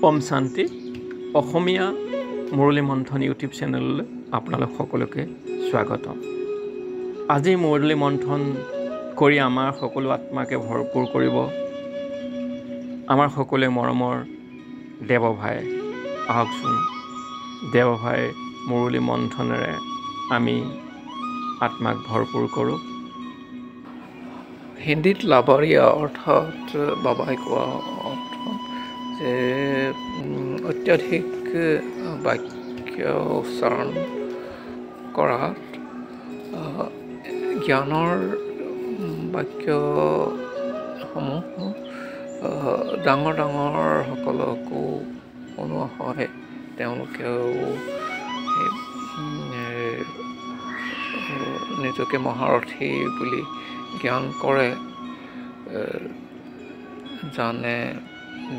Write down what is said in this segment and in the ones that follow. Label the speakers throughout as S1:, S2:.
S1: ওম শান্তি অসমীয়া মুৰলী মন্থন ইউটিউব চেনেললৈ আপোনালোক সকলোকে স্বাগতম। আজি মুৰলী মন্থন কৰি আমাৰ সকলো আত্মাকে ভৰপূৰ কৰিব আমাৰ সকলোৱে মৰমৰ দেৱভাই। আহকচোন দেৱভাই মুৰলী মন্থনেৰে আমি আত্মাক ভৰপূৰ কৰোঁ। হিন্দীত লাবাৰিয়া অৰ্থাৎ বাবাই কোৱা অৰ্থ যে অত্যাধিক বাক্য উচ্চাৰণ কৰাত জ্ঞানৰ বাক্যসমূহ ডাঙৰ সকলকো শুনোৱা হয়। তেওঁলোকেও নিজকে মহাৰথী বুলি জ্ঞান কৰে, জানে,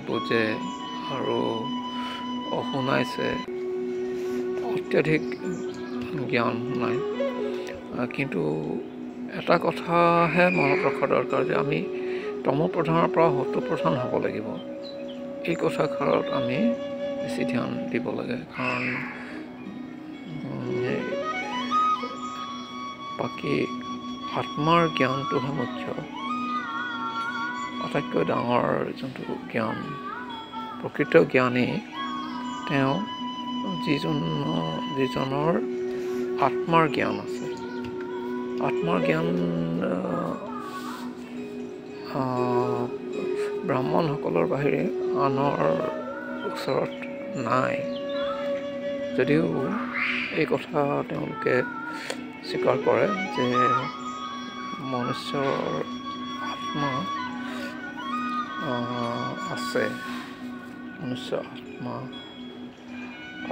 S1: বুজে আৰু শুনাইছে, অত্যাধিক জ্ঞান শুনায়। কিন্তু এটা কথাহে মনত ৰখা দৰকাৰ যে আমি তমঃপ্ৰধানৰ পৰা সত্ত্বপ্ৰধান হ'ব লাগিব। এই কথাষাৰত আমি বেছি ধ্যান দিব লাগে, কাৰণ বাকী আত্মাৰ জ্ঞানটোহে মুখ্য। আটাইতকৈ ডাঙৰ যোনটো জ্ঞান, প্ৰকৃত জ্ঞানী তেওঁ যিজনৰ আত্মাৰ জ্ঞান আছে। আত্মাৰ জ্ঞান ব্ৰাহ্মণসকলৰ বাহিৰে আনৰ ওচৰত নাই, যদিও এই কথা তেওঁলোকে স্বীকাৰ কৰে যে মনুষ্যৰ আত্মা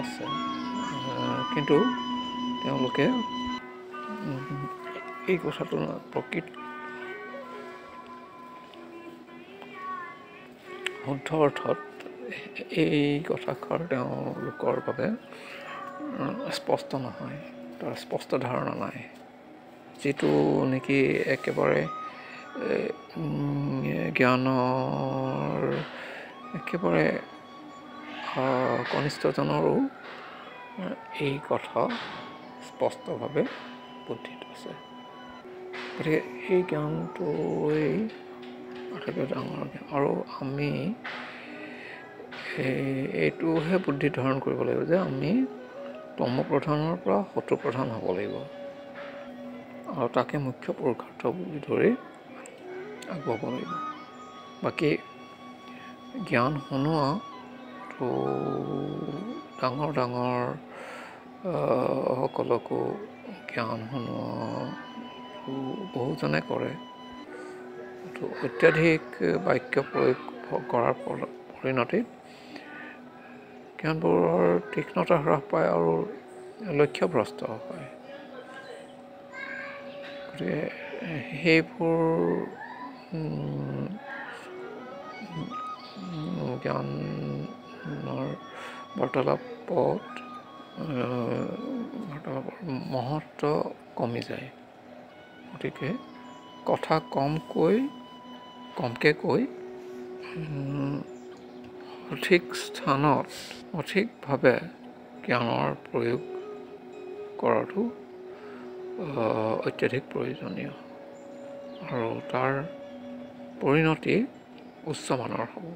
S1: আছে, কিন্তু তেওঁলোকে এই কথাটো প্ৰকৃত শুদ্ধ অৰ্থত এই কথাষাৰ তেওঁলোকৰ বাবে স্পষ্ট নহয়, তাৰ স্পষ্ট ধাৰণা নাই। যিটো নেকি একেবাৰে জ্ঞানৰ একেবাৰে কনিষ্ঠজনৰো এই কথা স্পষ্টভাৱে বুদ্ধিত আছে। গতিকে এই জ্ঞানটোৱেই আটাইতকৈ ডাঙৰ জ্ঞান। আৰু আমি এইটোহে বুদ্ধি ধাৰণ কৰিব লাগিব যে আমি তমঃপ্ৰধানৰ পৰা সত্ত্বপ্ৰধান হ'ব লাগিব, আৰু তাকে মুখ্য পুৰুষাৰ্থ বুলি ধৰি আগবাব লাগিব। বাকী জ্ঞান শুনোৱাটো ডাঙৰ সকলকো জ্ঞান শুনোৱাটো বহুজনে কৰে। অত্যাধিক বাক্য প্ৰয়োগ কৰাৰ পৰিণতিত জ্ঞানবোৰৰ তীক্ষ্ণতা হ্ৰাস পায় আৰু লক্ষ্যভ্ৰষ্ট হয়। গতিকে সেইবোৰ জ্ঞানৰ বাৰ্তালাপৰ মহত্ব কমি যায়। গতিকে কথা কমকৈ কৈ সঠিক স্থানত সঠিকভাৱে জ্ঞানৰ প্ৰয়োগ কৰাটো অত্যাধিক প্ৰয়োজনীয়, আৰু তাৰ পৰিণতি উচ্চমানৰ হ'ব।